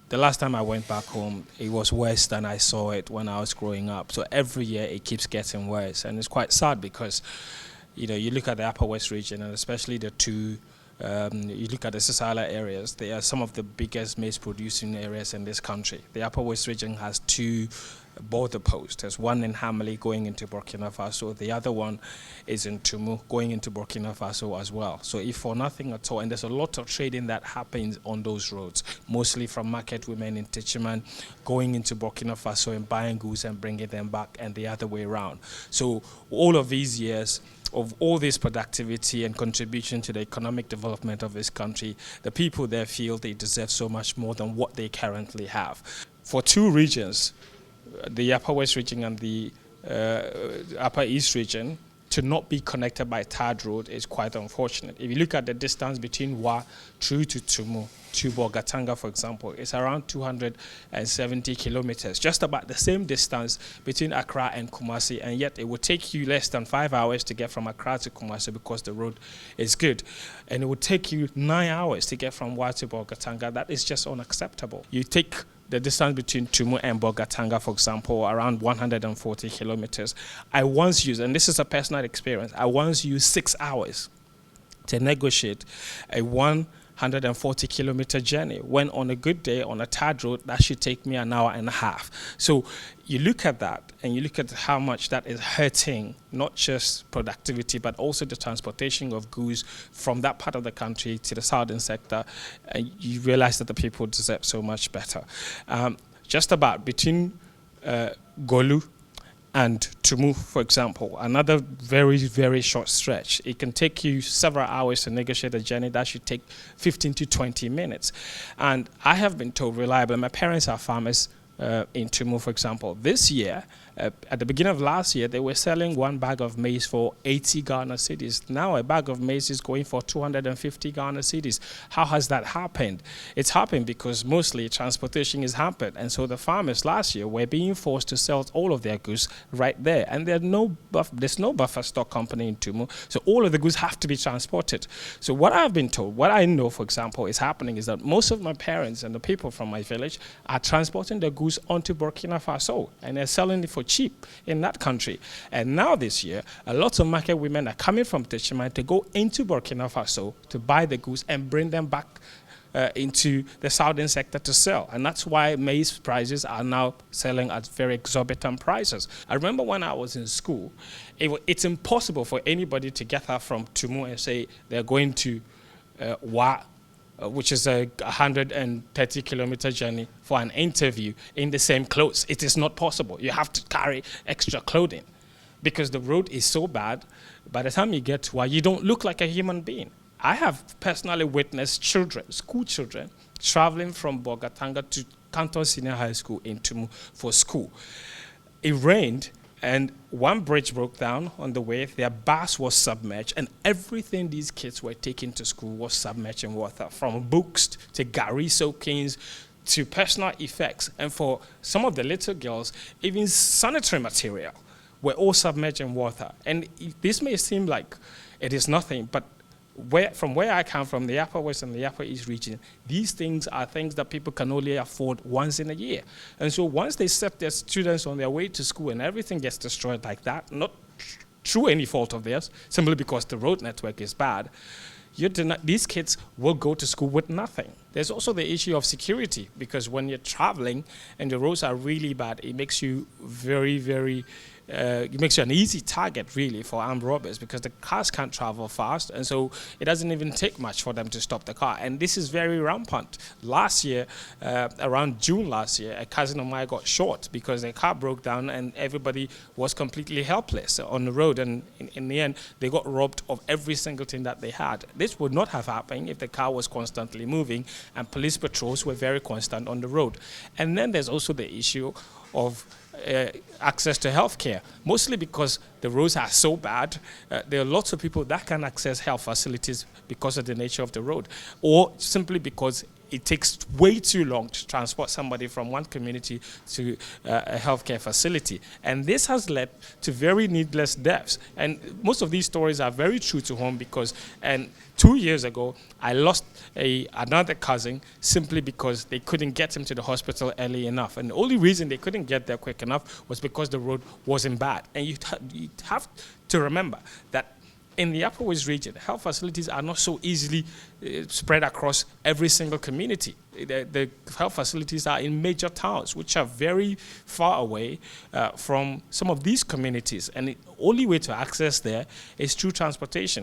the last time I went back home, it was worse than I saw it when I was growing up. So every year it keeps getting worse, and it's quite sad because, you look at the Upper West region, and especially the two. You look at the Sisala areas; they are some of the biggest maize-producing areas in this country. The Upper West region has two border posts. There's one in Hamley going into Burkina Faso. The other one is in Tumu going into Burkina Faso as well. So if for nothing at all, and there's a lot of trading that happens on those roads, mostly from market women in Tichiman going into Burkina Faso and buying goods and bringing them back, and the other way around. So all of these years of all this productivity and contribution to the economic development of this country, the people there feel they deserve so much more than what they currently have. For two regions, the Upper West region and the Upper East region, to not be connected by tarred road is quite unfortunate. If you look at the distance between Wa through to Tumu, to Bogatanga, for example, it's around 270 kilometers, just about the same distance between Accra and Kumasi, and yet it would take you less than 5 hours to get from Accra to Kumasi because the road is good. And it would take you 9 hours to get from Wa to Bogatanga. That is just unacceptable. You take the distance between Tumu and Bogatanga, for example, around 140 kilometers. I once used, and this is a personal experience, I once used 6 hours to negotiate a 140-kilometer journey, when on a good day on a tarred road that should take me an hour and a half. So you look at that and you look at how much that is hurting not just productivity but also the transportation of goods from that part of the country to the southern sector, and you realize that the people deserve so much better. Just about between Golu and Tumu, for example, another very, very short stretch. It can take you several hours to negotiate a journey that should take 15 to 20 minutes. And I have been told reliably, my parents are farmers in Tumu, for example. This year, at the beginning of last year, they were selling one bag of maize for 80 Ghana cedis. Now a bag of maize is going for 250 Ghana cedis. How has that happened? It's happened because mostly transportation is hampered. And so the farmers last year were being forced to sell all of their goods right there. And there's no buffer stock company in Tumu. So all of the goods have to be transported. So what I've been told, what I know, for example, is happening is that most of my parents and the people from my village are transporting their goods onto Burkina Faso, and they're selling it for cheap in that country. And now this year, a lot of market women are coming from Tichiman to go into Burkina Faso to buy the goods and bring them back into the southern sector to sell. And that's why maize prices are now selling at very exorbitant prices. I remember when I was in school, it's impossible for anybody to get up from Tumu and say they're going to Wa, which is a 130-kilometer journey, for an interview in the same clothes. It is not possible. You have to carry extra clothing because the road is so bad. By the time you get to Wa, you don't look like a human being. I have personally witnessed children, school children, traveling from Bogatanga to Canton Senior High School in Tumu for school. It rained, and one bridge broke down on the way. Their bus was submerged, and everything these kids were taking to school was submerged in water, from books to gari soakings to personal effects. And for some of the little girls, even sanitary material were all submerged in water. And this may seem like it is nothing, but from where I come from, the Upper West and the Upper East region, these things are things that people can only afford once in a year. And so once they set their students on their way to school and everything gets destroyed like that, not through any fault of theirs, simply because the road network is bad, these kids will go to school with nothing. There's also the issue of security, because when you're traveling and the roads are really bad, it makes you it makes you an easy target, really, for armed robbers, because the cars can't travel fast, and so it doesn't even take much for them to stop the car. And this is very rampant. Last year, around June last year, a cousin of mine got shot because their car broke down and everybody was completely helpless on the road, and in the end, they got robbed of every single thing that they had. This would not have happened if the car was constantly moving and police patrols were very constant on the road. And then there's also the issue of access to healthcare, mostly because the roads are so bad. There are lots of people that can access health facilities because of the nature of the road, or simply because it takes way too long to transport somebody from one community to a healthcare facility. And this has led to very needless deaths. And most of these stories are very true to home because, and 2 years ago, I lost another cousin simply because they couldn't get him to the hospital early enough. And the only reason they couldn't get there quick enough was because the road wasn't bad. And you have to remember that in the Upper West region, health facilities are not so easily spread across every single community. The health facilities are in major towns, which are very far away from some of these communities. And the only way to access there is through transportation.